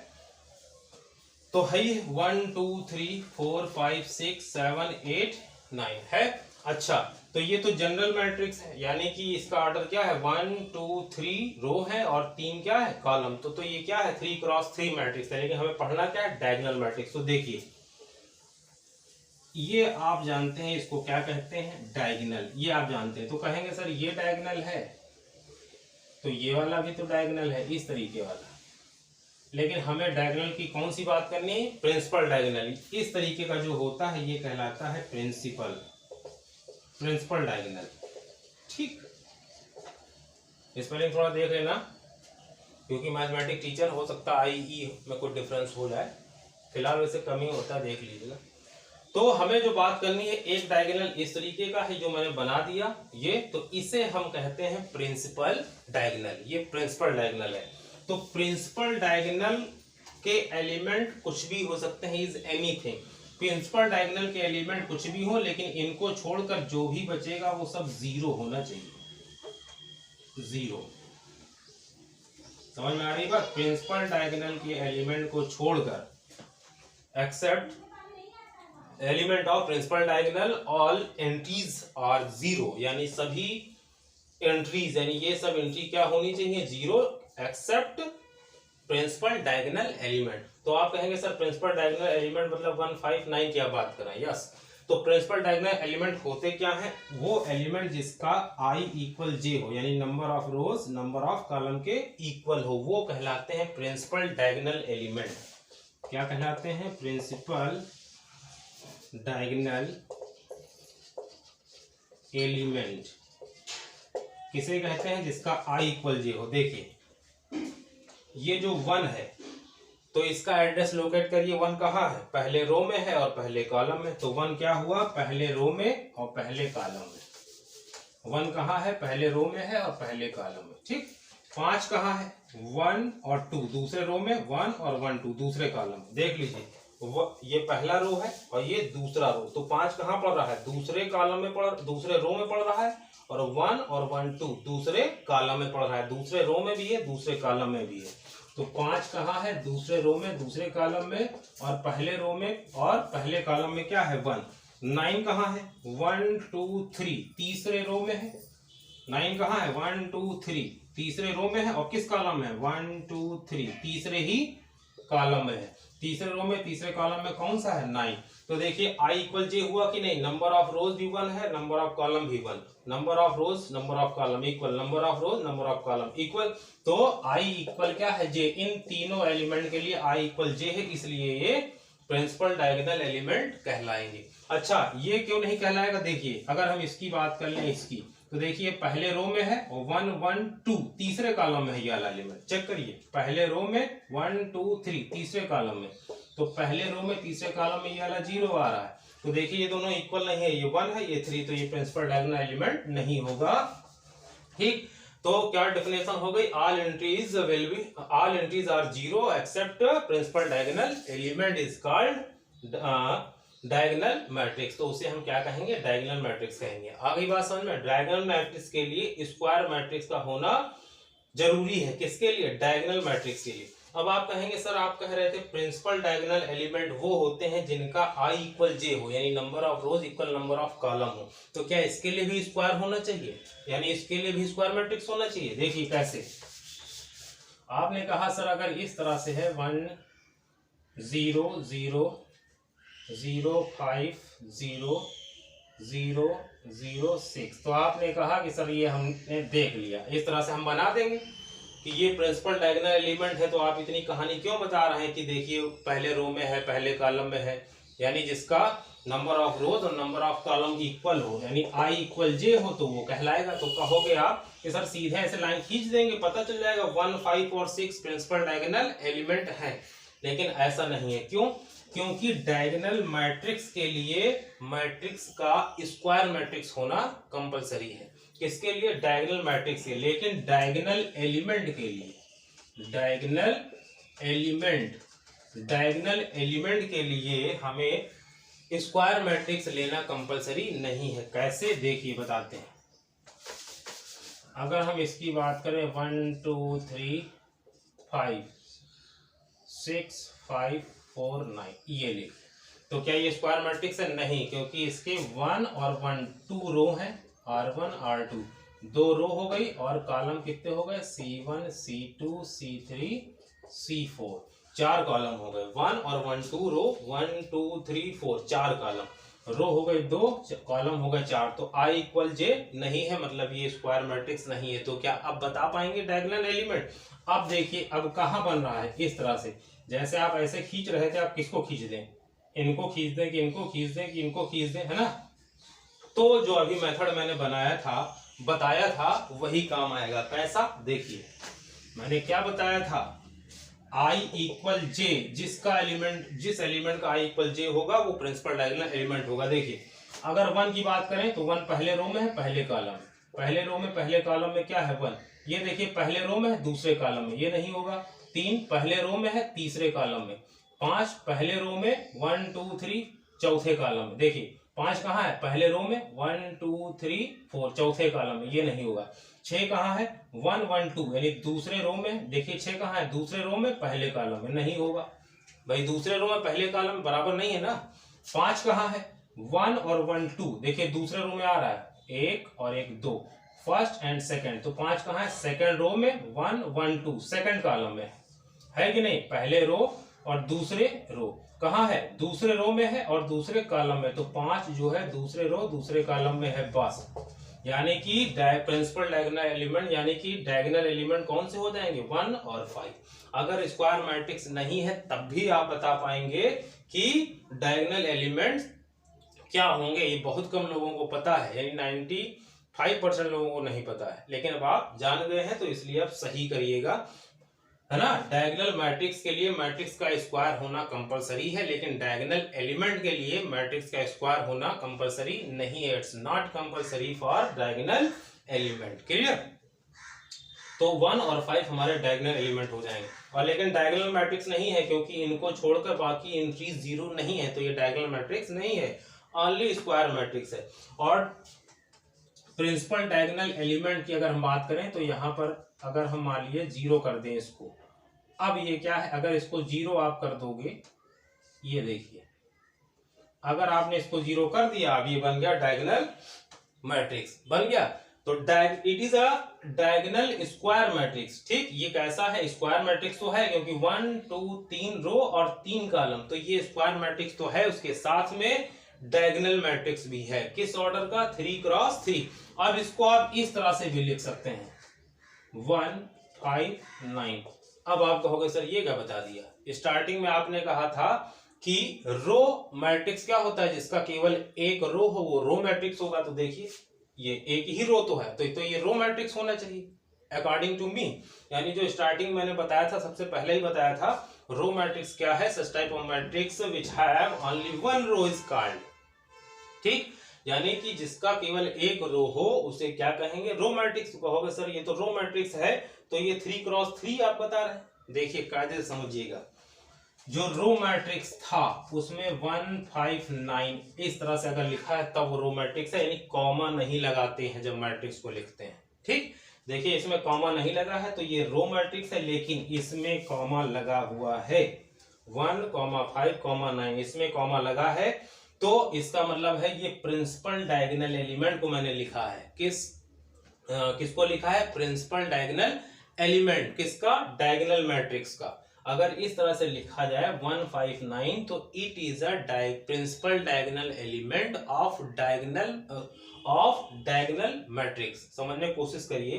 तो है 1 2 3 4 5 6 7 8 9 है। अच्छा, तो ये तो जनरल मैट्रिक्स है, यानी कि इसका ऑर्डर क्या है, 1 2 3 रो है और 3 क्या है, कॉलम। तो ये क्या है, 3 क्रॉस 3 मैट्रिक्स है, लेकिन हमें पढ़ना क्या है, डायगोनल मैट्रिक्स। तो देखिए ये आप जानते हैं इसको क्या कहते हैं, डायगोनल, ये आप जानते हैं। तो कहेंगे सर ये डायगोनल है, तो ये वाला भी तो डायगोनल है, इस तरीके वाला। लेकिन हमें डायगोनल की कौन सी बात करनी है, प्रिंसिपल डायगोनल। इस तरीके का जो होता है ये कहलाता है प्रिंसिपल डायगोनल। ठीक, स्पेलिंग थोड़ा देख लेना, क्योंकि मैथमेटिक्स टीचर हो सकता है आई में कोई डिफरेंस हो जाए, फिलहाल वैसे कम ही होता है, देख लीजिएगा। तो हमें जो बात करनी है, एक डायगोनल इस तरीके का है जो मैंने बना दिया ये, तो इसे हम कहते हैं प्रिंसिपल डायगोनल। ये प्रिंसिपल डायगोनल है। तो प्रिंसिपल डायगोनल के एलिमेंट कुछ भी हो सकते हैं, इज एनीथिंग। प्रिंसिपल डायगोनल के एलिमेंट कुछ भी हो, लेकिन इनको छोड़कर जो भी बचेगा वो सब जीरो होना चाहिए, जीरो। समझ में आ रही बात, प्रिंसिपल डायगोनल के एलिमेंट को छोड़कर, except element of principal diagonal all entries are zero, यानी सभी एंट्रीज, यानी ये सब एंट्री क्या होनी चाहिए, zero, except principal diagonal element. तो आप कहेंगे सर प्रिंसिपल डायगोनल एलिमेंट मतलब 1 5 9 क्या बात कर रहे हैं, यस। तो प्रिंसिपल डायगोनल एलिमेंट होते क्या हैं, वो एलिमेंट जिसका i इक्वल j हो, यानी number of rows number of column के इक्वल हो, वो कहलाते हैं प्रिंसिपल डायगोनल एलिमेंट। क्या कहलाते हैं, प्रिंसिपल डायगोनल एलिमेंट। किसे कहते हैं, जिसका i इक्वल j हो। देखिए ये जो 1 है, तो इसका एड्रेस लोकेट करिए, 1 कहाँ है, पहले रो में है और पहले कॉलम में। तो 1 क्या हुआ, पहले रो में और पहले कॉलम में। 1 कहाँ है, पहले रो में है और पहले कॉलम में। ठीक, 5 कहाँ है, 1 और 2 दूसरे रो में, 1 और 1 2 दूसरे कॉलम में। देख लीजिए ये पहला रो है और ये दूसरा रो। तो 5 कहाँ पड़ रहा है, दूसरे कॉलम में दूसरे रो में पड़ रहा है, और 1 और 1 2 दूसरे कॉलम में पड़ रहा है, दूसरे रो में भी है दूसरे कॉलम में भी है। तो 5 कहाँ है, दूसरे रो में दूसरे कॉलम में, और पहले रो में और पहले कॉलम में क्या है, 1। 9 कहाँ है, 1 2 3 तीसरे रो में है। 9 कहाँ है, 1 2 3 तीसरे रो में है, और किस कॉलम में है, 1 2 3 तीसरे ही कॉलम में है। तीसरे रो में तीसरे कॉलम में कौन सा है, 9। तो देखिए i इक्वल j हुआ कि नहीं, नंबर ऑफ रोज भी 1 है, नंबर ऑफ कॉलम भी 1, number of rows number of column equal, number of rows number of column equal. तो i इक्वल क्या है, j। इन तीनों एलिमेंट के लिए i इक्वल j है, इसलिए ये प्रिंसिपल डायगोनल एलिमेंट कहलाएंगे। अच्छा, ये क्यों नहीं कहलाएगा, देखिए अगर हम इसकी बात कर लें इसकी, तो देखिए पहले रो में है और 1 1 2 तीसरे कॉलम में है, ये वाला एलिमेंट चेक करिए, पहले रो में 1 2 3 तीसरे कॉलम में। तो पहले रो में तीसरे कॉलम में ये वाला 0 आ रहा है। तो देखिए ये दोनों इक्वल नहीं है, ये 1 है ये 3, तो ये प्रिंसिपल डायगोनल एलिमेंट नहीं होगा। ठीक, तो क्या डेफिनेशन हो गई, all entries are zero except principal diagonal element is called diagonal matrix. तो उसे हम क्या कहेंगे, डायगोनल मैट्रिक्स कहेंगे। आ गई बात समझ में, डायगोनल मैट्रिक्स के लिए स्क्वायर मैट्रिक्स का होना जरूरी है, किसके लिए, डायगोनल मैट्रिक्स के लिए। अब आप कहेंगे सर आप कह रहे थे प्रिंसिपल डायगोनल एलिमेंट वो होते हैं जिनका i इक्वल j हो, यानी number of rose equal number of column हो। तो क्या इसके लिए भी स्क्वायर होना चाहिए, यानी इसके लिए भी स्क्वायर मैट्रिक्स होना चाहिए। देखिए कैसे, आपने कहा सर अगर इस तरह से है 1 0 0 0 5 0 0 0 6, तो आपने कहा कि सर ये हमने देख लिया, इस तरह से हम बना देंगे कि ये प्रिंसिपल डायगोनल एलिमेंट है। तो आप इतनी कहानी क्यों बता रहे हैं कि देखिए पहले रो में है पहले कॉलम में है, यानी जिसका नंबर ऑफ रोज और नंबर ऑफ कॉलम इक्वल हो, यानी i इक्वल j हो, तो वो कहलाएगा। तो कहोगे आप कि सर सीधे ऐसे लाइन खींच देंगे, पता चल जाएगा 1 5 और 6 प्रिंसिपल डायगोनल एलिमेंट है। लेकिन ऐसा नहीं है, क्यों, क्योंकि डायगोनल मैट्रिक्स के लिए मैट्रिक्स का स्क्वायर मैट्रिक्स होना कंपलसरी है। किसके लिए, डायगोनल मैट्रिक्स के, लेकिन डायगोनल एलिमेंट के लिए, डायगोनल एलिमेंट के लिए हमें स्क्वायर मैट्रिक्स लेना कंपलसरी नहीं है। कैसे, देखिए बताते हैं। अगर हम इसकी बात करें 1 2 3 5 6 5 4 9 ये लिख, तो क्या ये स्क्वायर मैट्रिक्स है? नहीं, क्योंकि इसके 1 और 1 2 रो हैं, R1 R2 2 रो हो गई, और कॉलम कितने हो गए? C1 C2 C3 C4 4 column हो गए। 1 और 1 2 रो, 1 2 3 4 4 कॉलम, रो हो गए 2, कॉलम हो गए 4, तो I इक्वल J नहीं है, मतलब ये स्क्वायर मैट्रिक्स नहीं है। तो क्या अब बता पाएंगे डायगोनल एलिमेंट? अब देखिए अब कहाँ बन रहा है, इस तरह से, जैसे आप ऐसे खींच रहे थे, आप किसको खींच दें? इनको खींच दें कि इनको खींच दें कि इनको खींच दें, है ना? तो जो अभी मेथड मैंने बनाया था, बताया था, वही काम आएगा। कैसा? देखिए मैंने क्या बताया था, I इक्वल J, जिसका एलिमेंट, जिस एलिमेंट का I इक्वल J होगा वो प्रिंसिपल डायगोनल एलिमेंट होगा। देखिए अगर 1 की बात करें तो 1 पहले रो में है, पहले कॉलम, पहले रो में पहले कॉलम में क्या है? 1। ये देखिए पहले रो में है, दूसरे कॉलम में, ये नहीं होगा। 3 पहले रो में है, तीसरे कॉलम में। 5 पहले रो में, 1 2 3 चौथे कॉलम में। देखिए 5 कहाँ है? पहले रो में, 1 2 3 4 चौथे कॉलम में, ये नहीं होगा। 6 कहाँ है? 1 1 2 यानी दूसरे रो में। देखिए 6 कहाँ है? दूसरे रो में, पहले कॉलम में, नहीं होगा भाई, दूसरे रो में पहले कॉलम बराबर नहीं है ना। 5 कहाँ है? 1 और 1 2, देखिए दूसरे रो में आ रहा है, 1 और 1 2, फर्स्ट एंड सेकंड। तो 5 कहाँ है? सेकंड रो में, 1 1 2 सेकंड कॉलम में, है कि नहीं? पहले रो और दूसरे रो कहाँ है? दूसरे रो में है और दूसरे कॉलम में। तो 5 जो है दूसरे रो दूसरे कॉलम में है, बस। यानी कि प्रिंसिपल डायगोनल एलिमेंट, यानी कि डायगोनल एलिमेंट कौन से हो जाएंगे? 1 और 5। अगर स्क्वायर मैट्रिक्स नहीं है तब भी आप बता पाएंगे कि डायगोनल एलिमेंट क्या होंगे। ये बहुत कम लोगों को पता है, यानी 95% लोगों को नहीं पता है, लेकिन अब आप जान गए हैं तो इसलिए आप सही करिएगा, है ना? डायगोनल मैट्रिक्स के लिए मैट्रिक्स का स्क्वायर होना कंपलसरी है, लेकिन डायगोनल एलिमेंट के लिए मैट्रिक्स का स्क्वायर होना कंपलसरी नहीं है। It's not compulsory for diagonal element. Clear? तो 1 और 5 हमारे डायगोनल एलिमेंट हो जाएंगे। और लेकिन डायगोनल मैट्रिक्स नहीं है, क्योंकि इनको छोड़कर बाकी एंट्रीज 0 नहीं है, तो ये डायगोनल मैट्रिक्स नहीं है, ओनली स्क्वायर मैट्रिक्स है। और प्रिंसिपल डायगोनल एलिमेंट की अगर हम बात करें तो यहाँ पर अगर हम मान लीजिए 0 कर दें इसको, अब ये क्या है? अगर इसको 0 आप कर दोगे, ये देखिए अगर आपने इसको 0 कर दिया, अब ये बन गया डायगोनल मैट्रिक्स, बन गया। तो it is a diagonal square matrix. ठीक, ये कैसा है? स्क्वायर मैट्रिक्स तो है, क्योंकि 1 2 3 रो और 3 कॉलम, तो ये स्क्वायर मैट्रिक्स तो है, उसके साथ में डायगोनल मैट्रिक्स भी है। किस ऑर्डर का? 3 क्रॉस 3। अब इसको आप इस तरह से भी लिख सकते हैं, 1 5 9। अब आप कहोगे सर ये क्या बता दिया? स्टार्टिंग में आपने कहा था कि रो मैट्रिक्स क्या होता है? जिसका केवल एक रो हो वो रो मैट्रिक्स होगा। तो देखिए ये एक ही रो तो है, तो ये रो मैट्रिक्स होना चाहिए अकॉर्डिंग टू मी। यानी जो स्टार्टिंग मैंने बताया था, सबसे पहले ही बताया था, रो मैट्रिक्स क्या है? Such type of matrix which have only one row is called. ठीक, यानी कि जिसका केवल एक रो हो उसे क्या कहेंगे? रो मैट्रिक्स कहोगे सर ये तो रो मैट्रिक्स है, तो ये 3 क्रॉस 3 आप बता रहे हैं। देखिए कायदे से समझिएगा, जो रो मैट्रिक्स था उसमें 1 5 9 इस तरह से अगर लिखा है तब वो रो मैट्रिक्स है, यानी कॉमा नहीं लगाते हैं जब मैट्रिक्स को लिखते हैं। ठीक, देखिए इसमें कॉमा नहीं लगा है तो ये रो मैट्रिक्स है, लेकिन इसमें कॉमा लगा हुआ है, 1 5 9 इसमें कॉमा लगा है, तो इसका मतलब है ये प्रिंसिपल डायगोनल एलिमेंट को मैंने लिखा है। किसको लिखा है? Principal diagonal element. किसका? डायगोनल मैट्रिक्स का। अगर इस तरह से लिखा जाए 1 5 9, तो it is a principal diagonal element of diagonal matrix. समझने की कोशिश करिए,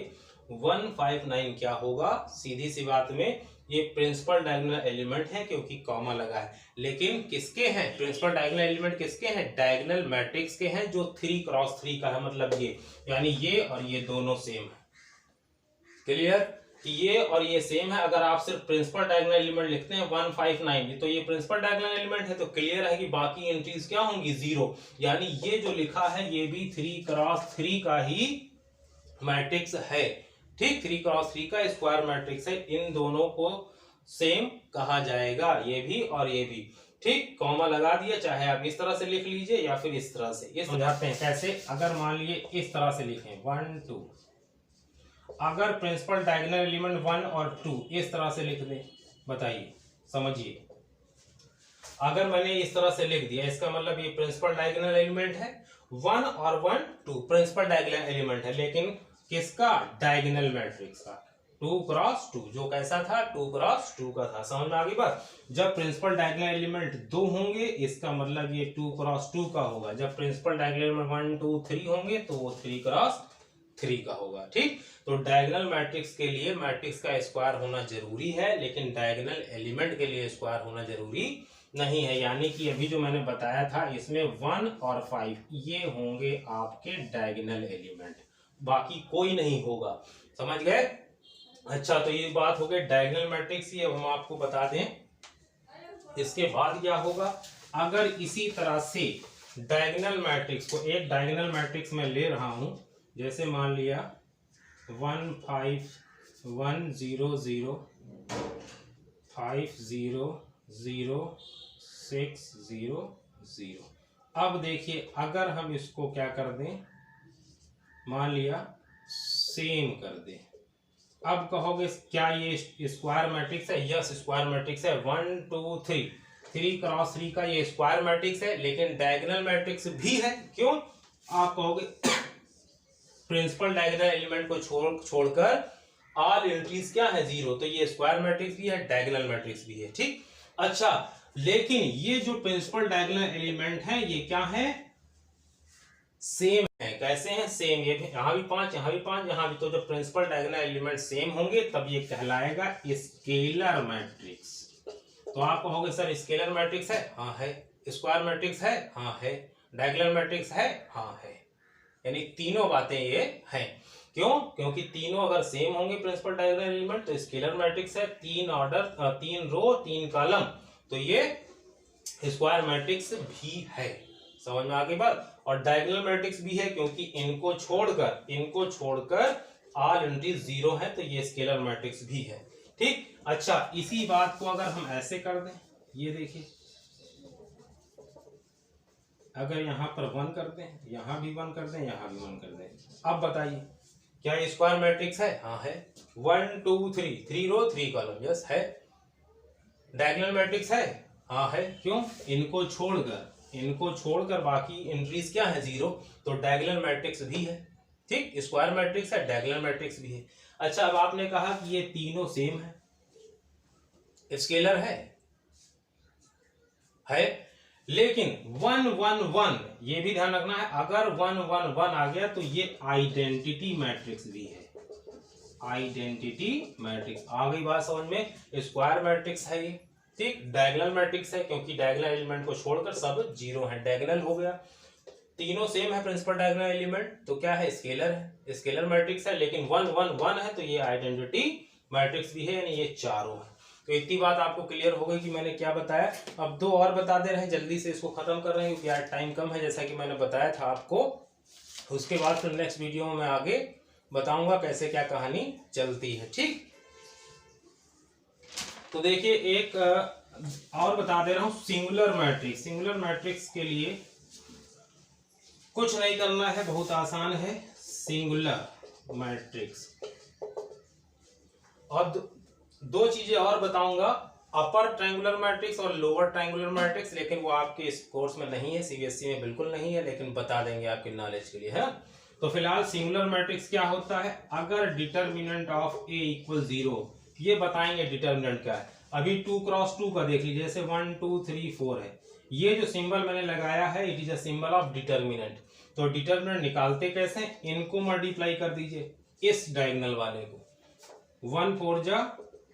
1 5 9 क्या होगा? सीधी सी बात में ये प्रिंसिपल डायगोनल एलिमेंट है, क्योंकि कॉमा लगा है। लेकिन किसके हैं प्रिंसिपल डायगोनल एलिमेंट? किसके हैं? डायगोनल मैट्रिक्स के हैं, जो 3 क्रॉस 3 का है, मतलब ये, यानी ये और ये दोनों सेम है। क्लियर? ये और ये सेम है। अगर आप सिर्फ प्रिंसिपल डायगोनल एलिमेंट लिखते हैं 1 5 9, तो ये प्रिंसिपल डायगोनल एलिमेंट है, तो क्लियर है कि बाकी एंट्रीज क्या होंगी? 0। यानी ये जो लिखा है ये भी 3 क्रॉस 3 का ही मैट्रिक्स है। ठीक, 3 क्रॉस 3 का स्क्वायर मैट्रिक्स है। इन दोनों को सेम कहा जाएगा, ये भी और ये भी। ठीक, कॉमा लगा दिया, चाहे आप इस तरह से लिख लीजिए या फिर इस तरह से। ये समझाते हैं कैसे। अगर मान लिए इस तरह से लिखें 1 2, अगर प्रिंसिपल डायगोनल एलिमेंट 1 और 2 इस तरह से लिख दें, बताइए, समझिए। अगर मैंने इस तरह से लिख दिया, इसका मतलब ये प्रिंसिपल डायगोनल एलिमेंट है 1 और 1 2 प्रिंसिपल डायगोनल एलिमेंट है, लेकिन किसका? डायगोनल मैट्रिक्स का 2 क्रॉस 2, जो कैसा था 2 क्रॉस 2 का था। समझ में आ गई बात। जब प्रिंसिपल डायगोनल एलिमेंट 2 होंगे, इसका मतलब ये 2 क्रॉस 2 का होगा। जब प्रिंसिपल डायगोनल एलिमेंट 1 2 3 होंगे तो वो 3 क्रॉस 3 का होगा। ठीक, तो डायगोनल मैट्रिक्स के लिए मैट्रिक्स का स्क्वायर होना जरूरी है, लेकिन डायगोनल एलिमेंट के लिए स्क्वायर होना जरूरी नहीं है। यानी कि अभी जो मैंने बताया था, इसमें 1 और 5 ये होंगे आपके डायगोनल एलिमेंट, बाकी कोई नहीं होगा। समझ गए? अच्छा, तो ये बात हो गई डायगोनल मैट्रिक्स, ये हम आपको बता दें। इसके बाद क्या होगा, अगर इसी तरह से डायगोनल मैट्रिक्स को, एक डायगोनल मैट्रिक्स में ले रहा हूं, जैसे मान लिया 1 5 1 0 0 5 0 0 6 0 0। अब देखिए, अगर हम इसको क्या कर दें, मान लिया सेम कर दें। अब कहोगे क्या ये स्क्वायर मैट्रिक्स है? यस, स्क्वायर मैट्रिक्स है। 1 2 3 3 क्रॉस 3 का ये स्क्वायर मैट्रिक्स है, लेकिन डायगोनल मैट्रिक्स भी है। क्यों? आप कहोगे प्रिंसिपल डायगोनल एलिमेंट को छोड़कर ऑल एंट्रीज क्या है? 0। तो ये स्क्वायर मैट्रिक्स भी है, डायगोनल मैट्रिक्स भी है। ठीक, अच्छा, लेकिन ये जो प्रिंसिपल डायगोनल एलिमेंट है ये क्या है? सेम है। कैसे हैं? सेम। ये भी यहाँ भी 5, यहाँ भी 5, यहाँ भी। तो जब प्रिंसिपल डायगोनल एलिमेंट सेम होंगे तब ये कहलाएगा स्केलर मैट्रिक्स। तो आप कहोगे सर स्केलर मैट्रिक्स है? हाँ है। स्क्वायर मैट्रिक्स है? हाँ है। डायगोनल मैट्रिक्स है? हाँ है। यानी तीनों बातें ये हैं। क्यों? क्योंकि तीनों अगर सेम होंगे प्रिंसिपल डायगोनल एलिमेंट तो स्केलर मैट्रिक्स है। 3 ऑर्डर 3 रो 3 कॉलम, तो ये स्क्वायर मैट्रिक्स भी है। समझ में आ गई बात। और डायगोनल मैट्रिक्स भी है क्योंकि इनको छोड़कर ऑल एंट्रीज 0 है, तो ये स्केलर मैट्रिक्स भी है। ठीक, अच्छा, इसी बात को अगर हम ऐसे कर दें, ये देखिए, अगर यहाँ पर 1 कर दें, यहाँ भी 1 कर दें, यहाँ भी 1 कर दें, अब बताइए क्या ये स्क्वायर मैट्रिक्स है? हाँ है। 1 2 3 3 रो 3 कॉलम, यस है। डायगोनल मैट्रिक्स है? हाँ है। क्यों? इनको छोड़कर बाकी एंट्रीज क्या है? 0। तो डायगोनल मैट्रिक्स भी है। ठीक, स्क्वायर मैट्रिक्स है, डायगोनल मैट्रिक्स भी है। अच्छा, अब आपने कहा कि ये तीनों सेम है, स्केलर है, लेकिन 1 1 1, ये भी ध्यान रखना है, अगर 1 1 1 आ गया तो ये आइडेंटिटी मैट्रिक्स भी है। आइडेंटिटी मैट्रिक्स आ गई बात समझ में। स्क्वायर मैट्रिक्स है ये। ठीक, डायगोनल मैट्रिक्स है क्योंकि डायगोनल एलिमेंट को छोड़कर सब 0 है, डायगोनल हो गया। तीनों सेम है प्रिंसिपल डायगोनल एलिमेंट, तो क्या है? स्केलर है, स्केलर मैट्रिक्स है। लेकिन 1 1 1 है तो ये आइडेंटिटी मैट्रिक्स भी है, यानी ये चारों है। तो इतनी बात आपको क्लियर हो गई कि मैंने क्या बताया। अब 2 और बता दे रहे हैं, जल्दी से इसको खत्म कर रहे हैं क्योंकि आज टाइम कम है, जैसा कि मैंने बताया था आपको। उसके बाद फिर नेक्स्ट वीडियो में मैं आगे बताऊंगा कैसे क्या कहानी चलती है। ठीक, तो देखिए एक और बता दे रहा हूं, सिंगुलर मैट्रिक्स। सिंगुलर मैट्रिक्स के लिए कुछ नहीं करना है, बहुत आसान है। सिंगुलर मैट्रिक्स, और दो चीजें और बताऊंगा, अपर ट्रायंगुलर मैट्रिक्स और लोअर ट्रायंगुलर मैट्रिक्स, लेकिन वो आपके इस कोर्स में नहीं है, सीबीएसई में बिल्कुल नहीं है, लेकिन बता देंगे आपके नॉलेज के लिए, है। तो फिलहाल सिंगुलर मैट्रिक्स क्या होता है? अगर डिटर्मिनेंट ऑफ ए इक्वल 0, ये बताएंगे डिटर्मिनेंट क्या है। अभी 2 क्रॉस 2 का देख लीजिए, जैसे 1 2 3 4 है, ये जो सिंबल मैंने लगाया है it is a symbol of determinant. तो डिटर्मिनेंट निकालते कैसे? इनको मल्टीप्लाई कर दीजिए, इस डायगोनल वाले को, 1 4 जा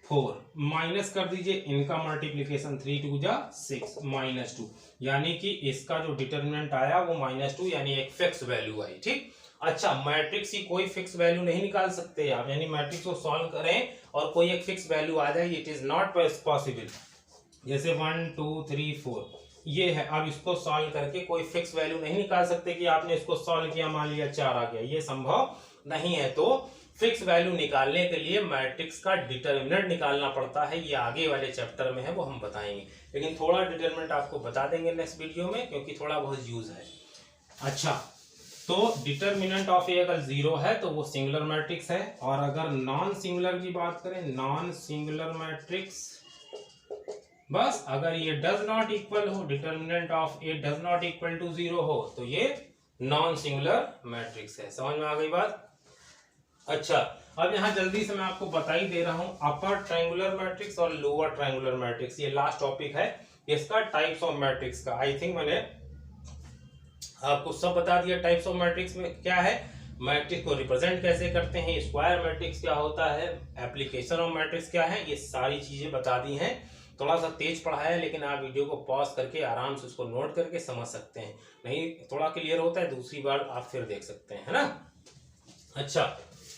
4, माइनस कर दीजिए इनका मल्टीप्लीकेशन, 3 2 जा 6 -2, यानी कि इसका जो डिटर्मिनेंट आया वो -2, यानी एक फिक्स वैल्यू आई। ठीक, अच्छा, मैट्रिक्स की कोई फिक्स वैल्यू नहीं निकाल सकते आप, यानी मैट्रिक्स को सॉल्व करें और कोई एक फिक्स वैल्यू आ जाए, इट इज नॉट पॉसिबल। जैसे 1 2 3 4 ये है, अब इसको सॉल्व करके कोई फिक्स वैल्यू नहीं निकाल सकते कि आपने इसको सॉल्व किया मान लिया 4 आ गया, ये संभव नहीं है। तो फिक्स वैल्यू निकालने के लिए मैट्रिक्स का डिटर्मिनेंट निकालना पड़ता है, ये आगे वाले चैप्टर में है, वो हम बताएंगे, लेकिन थोड़ा डिटर्मिनेंट आपको बता देंगे नेक्स्ट वीडियो में, क्योंकि थोड़ा बहुत यूज है। अच्छा, तो डिटर्मिनेंट ऑफ ए अगर 0 है तो वो सिंगुलर मैट्रिक्स है, और अगर नॉन सिंगुलर की बात करें, नॉन सिंगुलर मैट्रिक्स, बस अगर ये डज नॉट इक्वल हो, determinant of A does not equal to 0 हो, तो ये नॉन सिंगुलर मैट्रिक्स है। समझ में आ गई बात? अच्छा, अब यहां जल्दी से मैं आपको बता ही दे रहा हूं, अपर ट्रायंगुलर मैट्रिक्स और लोअर ट्रायंगुलर मैट्रिक्स, ये लास्ट टॉपिक है इसका, टाइप्स ऑफ मैट्रिक्स का। आई थिंक मैंने आपको सब बता दिया। टाइप्स ऑफ मैट्रिक्स में क्या है, मैट्रिक्स को रिप्रेजेंट कैसे करते हैं, स्क्वायर मैट्रिक्स क्या होता है, एप्लीकेशन ऑफ मैट्रिक्स क्या है, ये सारी चीजें बता दी हैं। थोड़ा सा तेज पढ़ाया है, लेकिन आप वीडियो को पॉज करके आराम से उसको नोट करके समझ सकते हैं, नहीं थोड़ा क्लियर होता है दूसरी बार आप फिर देख सकते हैं, है ना। अच्छा,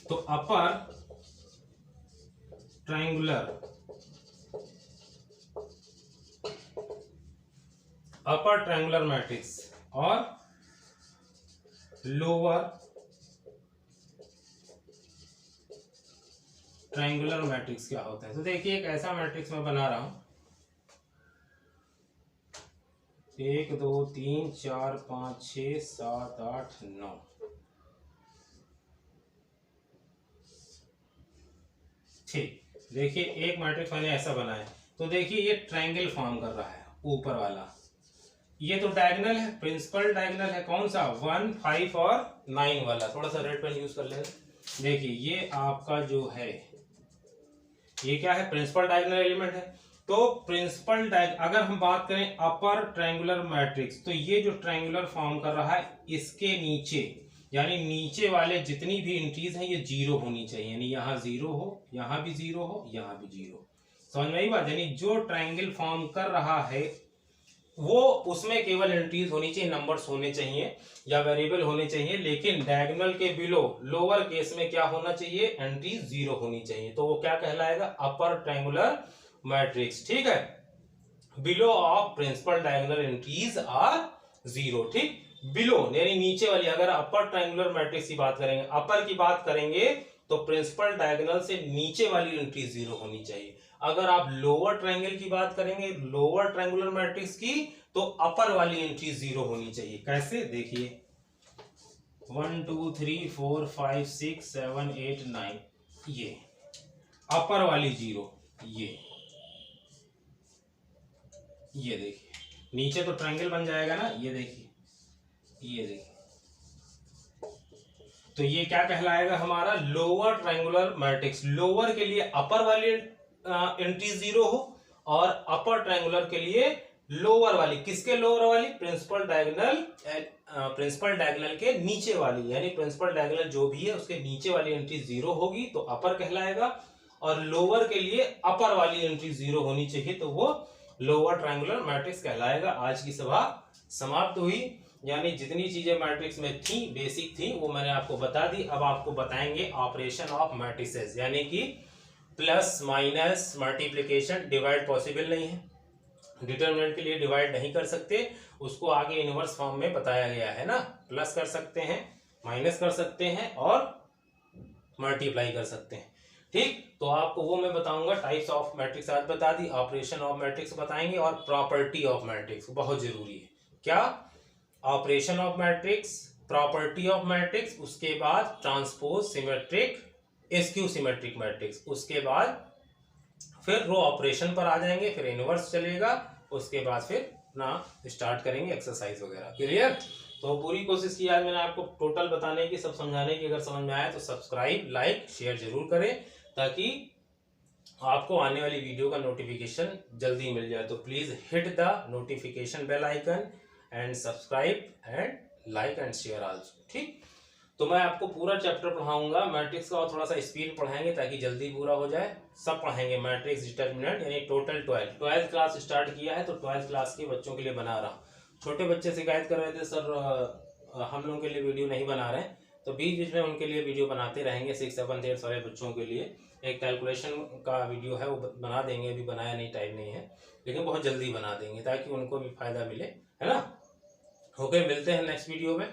तो अपर ट्रायंगुलर मैट्रिक्स और लोअर ट्रायंगुलर मैट्रिक्स क्या होता है। तो देखिए, एक ऐसा मैट्रिक्स मैं बना रहा हूं, 1 2 3 4 5 6 7 8 9, ठीक। देखिए, एक मैट्रिक्स मैंने ऐसा बनाया, तो देखिए ये ट्रायंगल फॉर्म कर रहा है ऊपर वाला, ये तो डायगोनल है, प्रिंसिपल डायगोनल है, कौन सा, 1 5 और 9 वाला। थोड़ा सा रेड पेन यूज कर लेंगे। देखिए, ये आपका जो है, ये क्या है, प्रिंसिपल डायगोनल एलिमेंट है। तो प्रिंसिपल अगर हम बात करें अपर ट्रायंगुलर मैट्रिक्स, तो ये जो ट्रायंगुलर फॉर्म कर रहा है, इसके नीचे यानी नीचे वाले जितनी भी एंट्रीज हैं ये 0 होनी चाहिए, यानी यहाँ 0 हो, यहाँ भी 0 हो, यहाँ भी 0। समझ में आई बात? यानी जो ट्रायंगल फॉर्म कर रहा है वो, उसमें केवल एंट्रीज होनी चाहिए, नंबर्स होने चाहिए या वेरिएबल होने चाहिए, लेकिन डायगोनल के बिलो लोअर केस में क्या होना चाहिए, एंट्री 0 होनी चाहिए। तो वो क्या कहलाएगा, अपर ट्रायंगुलर मैट्रिक्स। ठीक है, below of principal diagonal entries are 0। ठीक, बिलो यानी नीचे वाली, अगर अपर ट्रायंगुलर मैट्रिक्स की बात करेंगे, अपर की बात करेंगे, तो प्रिंसिपल डायगोनल से नीचे वाली एंट्री 0 होनी चाहिए। अगर आप लोअर ट्रायंगल की बात करेंगे, लोअर ट्रायंगुलर मैट्रिक्स की, तो अपर वाली एंट्री 0 होनी चाहिए। कैसे, देखिए 1 2 3 4 5 6 7 8 9, ये अपर वाली 0, ये देखिए नीचे तो ट्रायंगल बन जाएगा ना, ये देखिए, ये देखिए, तो ये क्या कहलाएगा हमारा, लोअर ट्रायंगुलर मैट्रिक्स। लोअर के लिए अपर वाली एंट्री 0 हो, और अपर ट्रायंगुलर के लिए लोअर वाली, किसके लोअर वाली, प्रिंसिपल डायगोनल के नीचे वाली, यानी प्रिंसिपल डायगोनल जो भी है उसके नीचे वाली एंट्री 0 होगी तो अपर कहलाएगा, और लोअर के लिए अपर वाली एंट्री 0 होनी चाहिए तो वो लोअर ट्रायंगुलर मैट्रिक्स कहलाएगा। आज की सभा समाप्त हुई, यानी जितनी चीजें मैट्रिक्स में थी, बेसिक थी, वो मैंने आपको बता दी। अब आपको बताएंगे ऑपरेशन ऑफ मैट्रिसेस, यानी कि plus minus multiplication, divide possible नहीं है, डिटरमिनेंट के लिए डिवाइड नहीं कर सकते, उसको आगे इनवर्स फॉर्म में बताया गया है ना। प्लस कर सकते हैं, माइनस कर सकते हैं और मल्टीप्लाई कर सकते हैं। ठीक, तो आपको वो मैं बताऊंगा। टाइप्स ऑफ मैट्रिक्स आज बता दी, ऑपरेशन ऑफ मैट्रिक्स बताएंगे, और प्रॉपर्टी ऑफ मैट्रिक्स बहुत जरूरी है। क्या, operation of matrix, property of matrix, उसके बाद transpose symmetric, SQ symmetric matrix, उसके बाद फिर रो ऑपरेशन पर आ जाएंगे, फिर इनवर्स चलेगा, उसके बाद फिर ना स्टार्ट करेंगे एक्सरसाइज वगैरह। क्लियर? तो पूरी कोशिश की आज मैंने आपको टोटल बताने की, सब समझाने की। अगर समझ में आया तो सब्सक्राइब, लाइक, शेयर जरूर करें, ताकि आपको आने वाली वीडियो का नोटिफिकेशन जल्दी मिल जाए। तो please hit the notification bell icon and subscribe and like and share also. ठीक, तो मैं आपको पूरा चैप्टर पढ़ाऊंगा मैट्रिक्स का, और थोड़ा सा स्पीड पढ़ाएंगे ताकि जल्दी पूरा हो जाए। सब पढ़ाएंगे मैट्रिक्स, डिटरमिनेंट, यानी टोटल 12th क्लास स्टार्ट किया है, तो 12th क्लास के बच्चों के लिए बना रहा हूँ। छोटे बच्चे शिकायत कर रहे थे, सर हम लोगों के लिए वीडियो नहीं बना रहे हैं, तो बीच बीच में उनके लिए वीडियो बनाते रहेंगे। 6, 7, 8 वाले बच्चों के लिए एक कैलकुलेशन का वीडियो है, वो बना देंगे। अभी बनाया नहीं, टाइम नहीं है, लेकिन बहुत जल्दी बना देंगे ताकि उनको भी फायदा मिले, है ना। ओके, मिलते हैं नेक्स्ट वीडियो में।